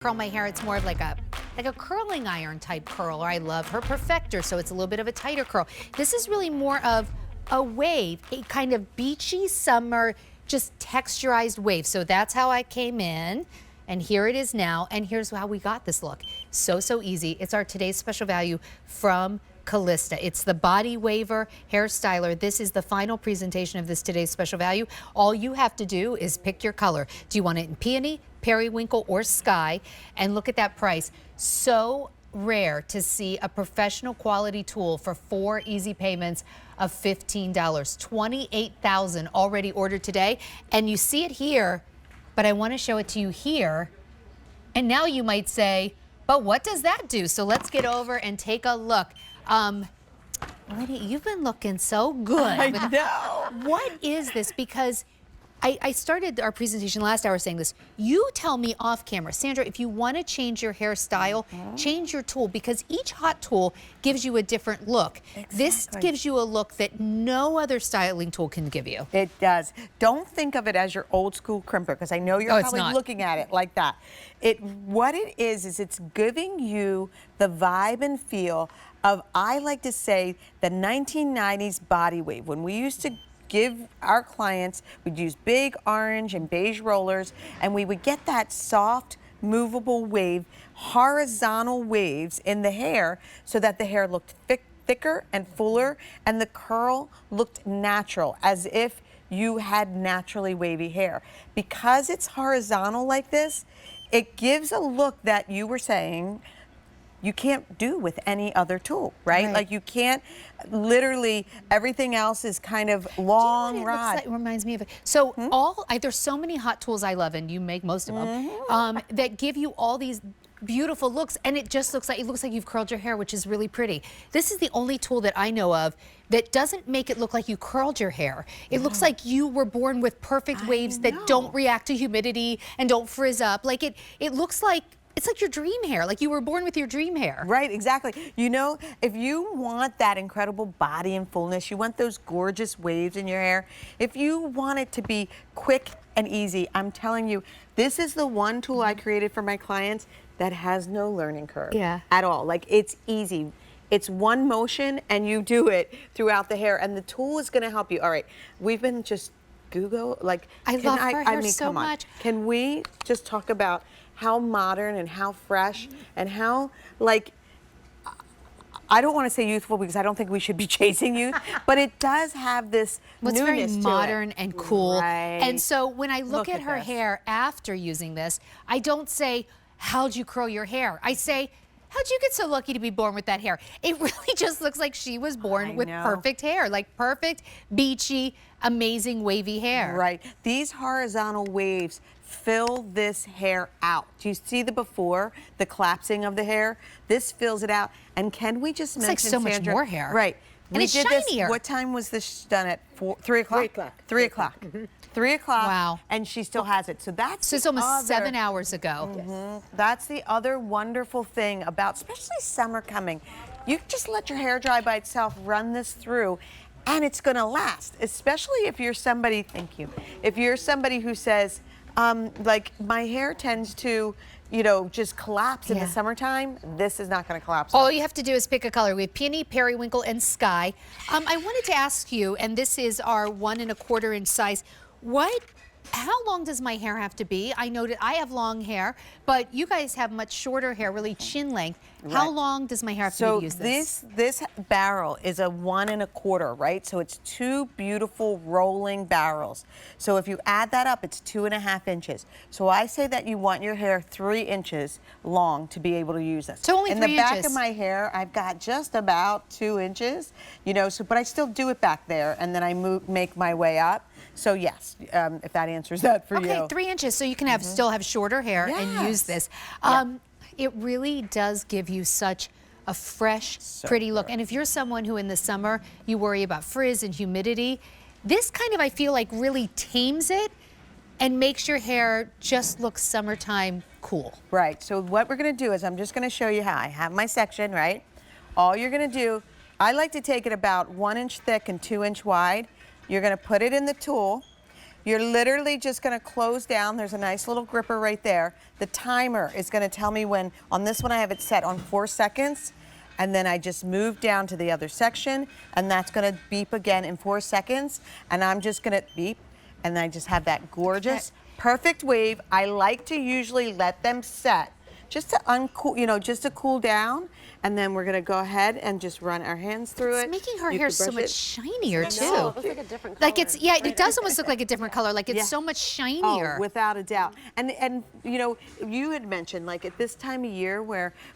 Curl my hair, it's more of like a curling iron type curl, or I love her perfector, so it's a little bit of a tighter curl. This is really more of a wave, a kind of beachy summer, just texturized wave. So that's how I came in, and here it is now, and here's how we got this look. So easy. It's our today's special value from Calista. It's the BodyWaver Hair Styler. This is the final presentation of this today's special value. All you have to do is pick your color. Do you want it in peony, periwinkle, or sky? And look at that price. So rare to see a professional quality tool for 4 easy payments of $15. $28,000 already ordered today. And you see it here, but I want to show it to you here. And now you might say, but what does that do? So let's get over and take a look. Lady, you've been looking so good. I know. What is this? Because I started our presentation last hour saying this. You tell me off camera, Sandra, if you want to change your hairstyle, change your tool, because each hot tool gives you a different look. Exactly. This gives you a look that no other styling tool can give you. It does. Don't think of it as your old school crimper, because I know you're probably looking at it like that. What it is it's giving you the vibe and feel of, I like to say, the 1990s body wave. When we used to give our clients, we'd use big orange and beige rollers, and we would get that soft, movable wave, horizontal waves in the hair, so that the hair looked thicker and fuller, and the curl looked natural, as if you had naturally wavy hair. Because it's horizontal like this, it gives a look that you were saying you can't do with any other tool, right? Like you can't, literally, everything else is kind of long rod. It reminds me of it. So there's so many hot tools I love, and you make most of them, that give you all these beautiful looks, and it just looks like you've curled your hair, which is really pretty. This is the only tool that I know of that doesn't make it look like you curled your hair. It looks like you were born with perfect waves that don't react to humidity and don't frizz up. Like it looks like it's like your dream hair, like you were born with your dream hair. Right, exactly. You know, if you want that incredible body and fullness, you want those gorgeous waves in your hair, if you want it to be quick and easy, I'm telling you, this is the one tool I created for my clients that has no learning curve at all. Like, it's easy. It's one motion and you do it throughout the hair, and the tool is gonna help you. All right, we've been just Google, like, I love her hair so much. Can we just talk about how modern and how fresh and how, like, I don't want to say youthful, because I don't think we should be chasing youth, but it does have this newness very to modern it. and cool. Right. And so when I look at her this. hair after using this, I don't say, how'd you curl your hair? I say, how'd you get so lucky to be born with that hair? It really just looks like she was born with perfect hair, like perfect, beachy, amazing wavy hair. Right. These horizontal waves fill this hair out. Do you see the before, the collapsing of the hair? This fills it out. And can we just mention, it's like so Sandra, much more hair. Right. And it's shinier. What time was this done at? 3 o'clock? 3 o'clock. 3 o'clock. 3 o'clock. Wow. And she still has it. So that's it's almost 7 hours ago. That's the other wonderful thing about, especially summer coming. You just let your hair dry by itself, run this through, and it's gonna last. Especially if you're somebody, if you're somebody who says, like, my hair tends to, you know, just collapse in the summertime, this is not gonna collapse. All you have to do is pick a color. We have peony, periwinkle, and sky. I wanted to ask you, and this is our 1 1/4 inch size, how long does my hair have to be? I know that I have long hair, but you guys have much shorter hair, really chin length. How long does my hair have to be to use this? So this barrel is a 1 1/4, right? So it's 2 beautiful rolling barrels. So if you add that up, it's 2.5 inches. So I say that you want your hair 3 inches long to be able to use this. So only 3 inches. In the back of my hair, I've got just about 2 inches, you know, so, but I still do it back there, and then I make my way up. So yes, if that answers that for you. Okay, 3 inches, so you can have still have shorter hair and use this. It really does give you such a fresh, pretty look. And if you're someone who in the summer you worry about frizz and humidity, this kind of, I feel like, really tames it and makes your hair just look summertime cool. Right, so what we're gonna do is I'm just gonna show you how. I have my section, right? All you're gonna do, I like to take it about 1 inch thick and 2 inch wide. You're gonna put it in the tool. you're literally just gonna close down. There's a nice little gripper right there. The timer is gonna tell me when, on this one I have it set on 4 seconds, and then I just move down to the other section, and that's gonna beep again in 4 seconds, and I'm just gonna beep, and I just have that gorgeous, perfect wave. I like to usually let them set just to uncool, you know, just to cool down, and then we're gonna go ahead and just run our hands through it. It's making her hair so much shinier too. It looks like a different color. Like it's, yeah, it does almost look like a different color. Like it's so much shinier. Oh, without a doubt. And you know, you had mentioned like at this time of year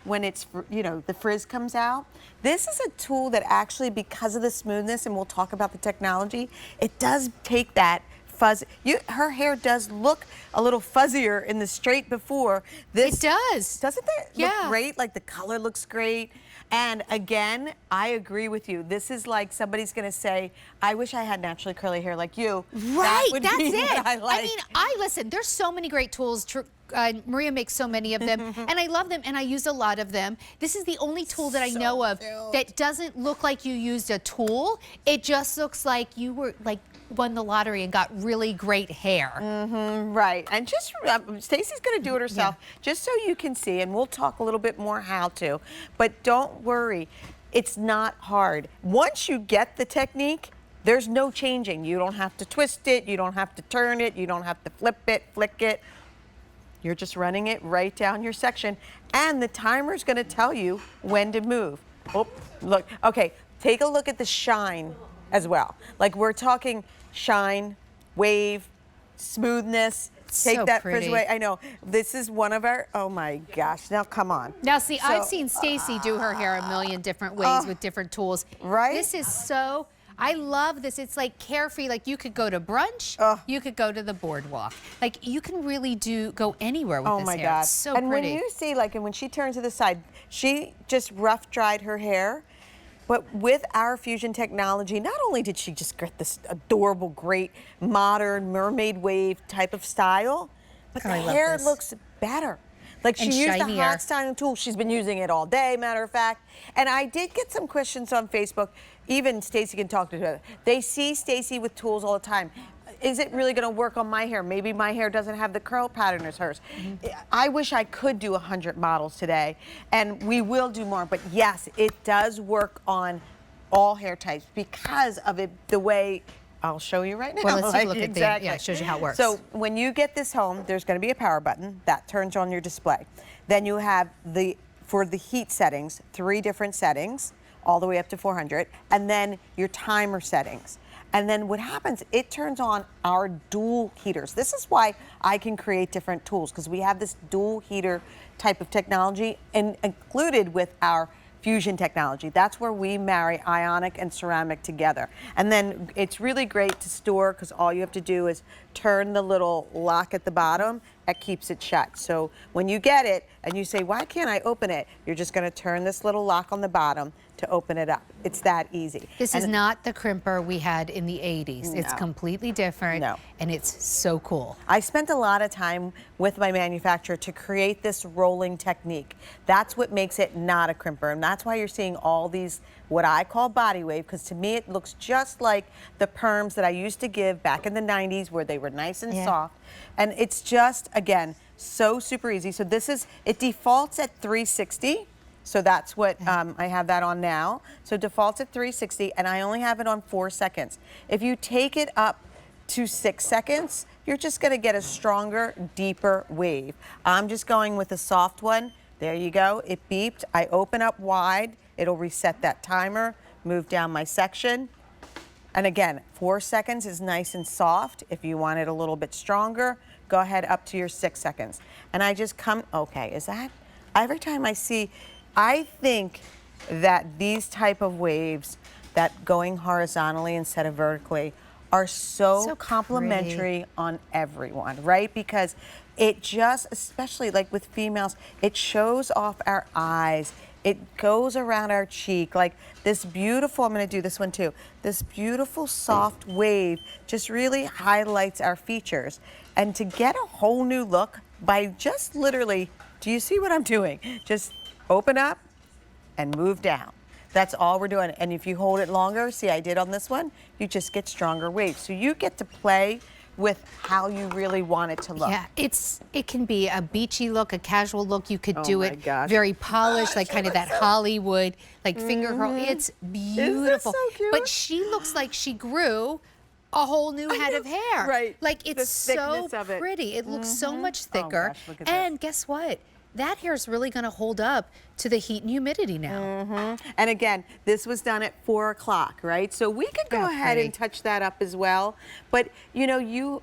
when it's, you know, the frizz comes out, this is a tool that actually, because of the smoothness, and we'll talk about the technology, it does take that fuzz. Her hair does look a little fuzzier in the straight before. This, it does. Doesn't it look great? Like the color looks great. And again, I agree with you. This is like somebody's gonna say, I wish I had naturally curly hair like you. Right, that's it. I like. I mean, listen, there's so many great tools. Maria makes so many of them, and I love them, and I use a lot of them. This is the only tool that I know of that doesn't look like you used a tool. It just looks like you were like won the lottery and got really great hair. Right, and just Stacey's going to do it herself, just so you can see, and we'll talk a little bit more how to. But don't worry, it's not hard. Once you get the technique, there's no changing. You don't have to twist it, you don't have to turn it, you don't have to flip it, flick it. You're just running it right down your section, and the timer's going to tell you when to move. Oh, look. Okay, take a look at the shine as well. Like we're talking shine, wave, smoothness. Take that frizz away. I know. This is one of our, oh my gosh, now come on. Now see, I've seen Stacey do her hair a million different ways with different tools. Right? This is so, I love this. It's like carefree. Like you could go to brunch, you could go to the boardwalk. Like you can really go anywhere with this hair. Oh my God. It's so and pretty. when you see, like, and when she turns to the side, she just rough dried her hair. But with our fusion technology, not only did she just get this adorable, great, modern mermaid wave type of style, but the hair looks better. Like she used a hot styling tool. She's been using it all day, matter of fact. And I did get some questions on Facebook. Even Stacey can talk to her. They see Stacey with tools all the time. Is it really going to work on my hair? Maybe my hair doesn't have the curl pattern as hers. I wish I could do 100 models today, and we will do more. But yes, it does work on all hair types because of it, the way. I'll show you right now. Well, let's take a look at that. Yeah, it shows you how it works. So when you get this home, there's going to be a power button that turns on your display. Then you have for the heat settings, 3 different settings, all the way up to 400, and then your timer settings. And then what happens, it turns on our dual heaters. This is why I can create different tools, because we have this dual heater type of technology included with our fusion technology. That's where we marry ionic and ceramic together. And then it's really great to store, because all you have to do is turn the little lock at the bottom. That keeps it shut. So when you get it and you say, why can't I open it? You're just going to turn this little lock on the bottom to open it up. It's that easy. This is not the crimper we had in the 80s. It's completely different, and it's so cool. I spent a lot of time with my manufacturer to create this rolling technique. That's what makes it not a crimper, and that's why you're seeing all these, what I call body wave, because to me it looks just like the perms that I used to give back in the 90s where they were nice and soft. And it's just, again, so super easy. So this is, it defaults at 360. So that's what, I have that on now. So defaults at 360, and I only have it on 4 seconds. If you take it up to 6 seconds, you're just gonna get a stronger, deeper wave. I'm just going with a soft one. There you go, it beeped. I open up wide, it'll reset that timer, move down my section. And again, 4 seconds is nice and soft. If you want it a little bit stronger, go ahead up to your 6 seconds. And I just come, okay, is that? Every time I see, I think that these type of waves that going horizontally instead of vertically are so complimentary on everyone, right? Because it just, especially like with females, it shows off our eyes. It goes around our cheek, like this beautiful, I'm gonna do this one too, this beautiful soft wave just really highlights our features. And to get a whole new look by just literally, do you see what I'm doing? Just open up and move down. That's all we're doing. And if you hold it longer, see I did on this one, you just get stronger waves. So you get to play with how you really want it to look. Yeah, it can be a beachy look, a casual look. You could do it gosh. very polished, like kind of that Hollywood, like finger curl. It's beautiful. So cute? But she looks like she grew a whole new head of hair. Right. Like it's so of pretty. It looks so much thicker. Gosh, look at and guess what? That hair is really going to hold up to the heat and humidity now. And again, this was done at 4 o'clock, right? So we could go ahead and touch that up as well. But you know,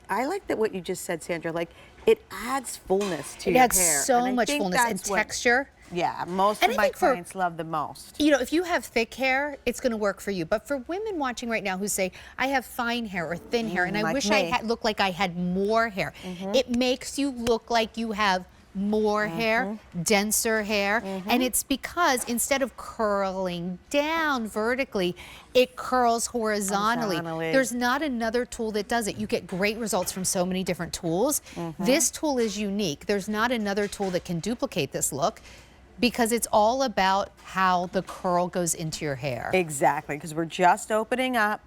I like that what you just said, Sandra. Like it adds fullness to your hair. It adds so much fullness and texture. Yeah, most of my clients love the most. You know, if you have thick hair, it's going to work for you. But for women watching right now who say, I have fine hair or thin hair, and I wish I looked like I had more hair, it makes you look like you have more hair, denser hair, and it's because instead of curling down vertically, it curls horizontally. There's not another tool that does it. You get great results from so many different tools. This tool is unique. There's not another tool that can duplicate this look, because it's all about how the curl goes into your hair. Exactly, because we're just opening up.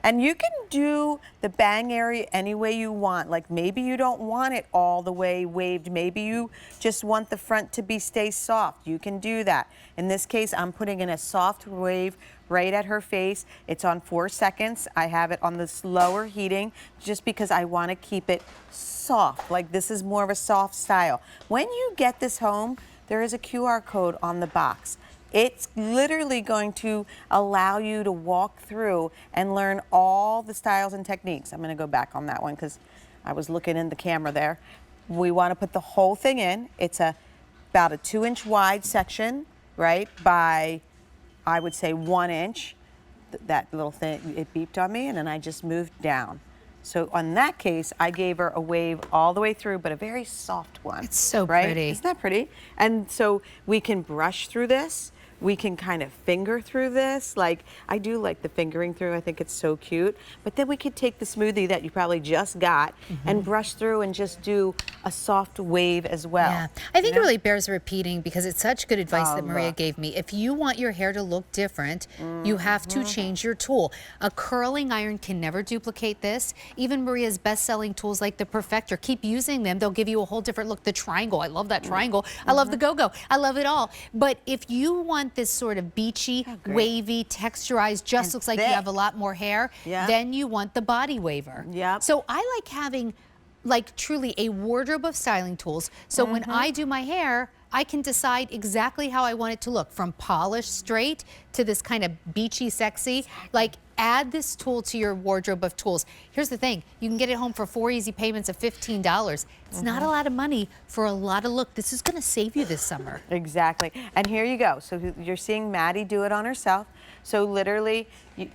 And you can do the bang area any way you want. Like maybe you don't want it all the way waved. Maybe you just want the front to stay soft. You can do that. In this case, I'm putting in a soft wave right at her face. It's on 4 seconds. I have it on the slower heating just because I want to keep it soft. Like this is more of a soft style. When you get this home, there is a QR code on the box. It's literally going to allow you to walk through and learn all the styles and techniques. I'm going to go back on that one because I was looking in the camera there. We want to put the whole thing in. It's about a 2-inch wide section, right, by, I would say, 1 inch. That little thing, it beeped on me, and then I just moved down. So on that case, I gave her a wave all the way through, but a very soft one. It's so right? pretty. Isn't that pretty? And so we can brush through this. We can kind of finger through this. Like, I do like the fingering through. I think it's so cute. But then we could take the smoothie that you probably just got and brush through and just do a soft wave as well. Yeah, I think it really bears repeating because it's such good advice that Maria gave me. If you want your hair to look different, you have to change your tool. A curling iron can never duplicate this. Even Maria's best-selling tools like the Perfector, keep using them. They'll give you a whole different look. The triangle, I love that triangle. I love the go-go. I love it all. But if you want this sort of beachy, wavy, texturized, just looks like you have a lot more hair, then you want the BodyWaver. So I like having like truly a wardrobe of styling tools. So when I do my hair, I can decide exactly how I want it to look, from polished straight to this kind of beachy sexy. Like, add this tool to your wardrobe of tools. Here's the thing, you can get it home for 4 easy payments of $15. It's not a lot of money for a lot of look. This is gonna save you this summer. Exactly, and here you go. So you're seeing Maddie do it on herself. So literally,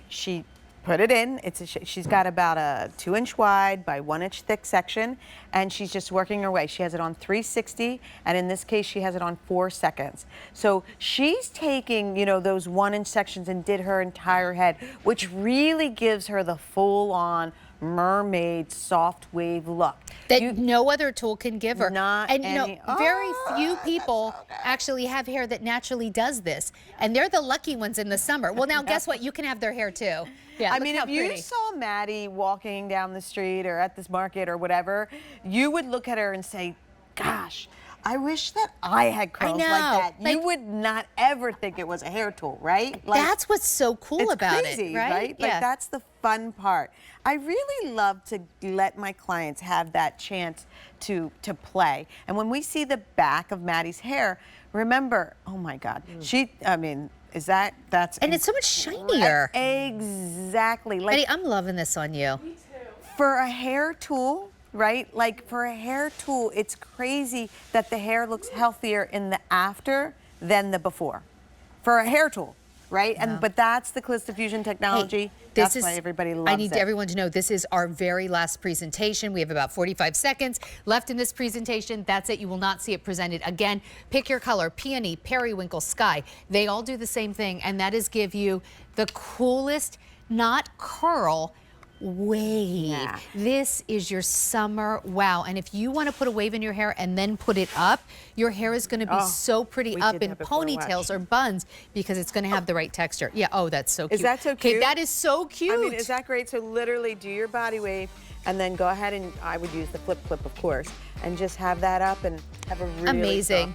she put it in. She's got about a 2-inch wide by 1-inch thick section, and she's just working her way. She has it on 360, and in this case, she has it on 4 seconds. So she's taking, you know, those 1-inch sections and did her entire head, which really gives her the full-on mermaid soft wave look that no other tool can give her. And you know, very few people actually have hair that naturally does this, and they're the lucky ones in the summer. Well, now guess what? You can have their hair too. Yeah, I mean, if you saw Maddie walking down the street or at this market or whatever, you would look at her and say, gosh, I wish that I had curls like that. You would not ever think it was a hair tool, right? Like, that's what's so cool about crazy, it, right? Yeah. Like, that's the fun part. I really love to let my clients have that chance to play. And when we see the back of Maddie's hair, remember, oh my God, that's and it's so much shinier. Exactly. Like, Eddie, I'm loving this on you. Me too. For a hair tool, right? Like for a hair tool, it's crazy that the hair looks healthier in the after than the before. For a hair tool, right? But that's the Calista Fusion technology. Hey, that's why everybody loves it. I need everyone to know this is our very last presentation. We have about 45 seconds left in this presentation. That's it. You will not see it presented again. Pick your color: peony, periwinkle, sky. They all do the same thing, and that is give you the coolest, not curl, wave. Yeah. This is your summer wow. And if you want to put a wave in your hair and then put it up, your hair is going to be so pretty we up did in that before, ponytails watch. or buns because it's going to have the right texture. Yeah, oh, that's so cute. Is that so Okay, cute? that is so cute. I mean, is that great? So literally do your body wave and then go ahead and I would use the flip clip, of course, and just have that up and have a really amazing. soft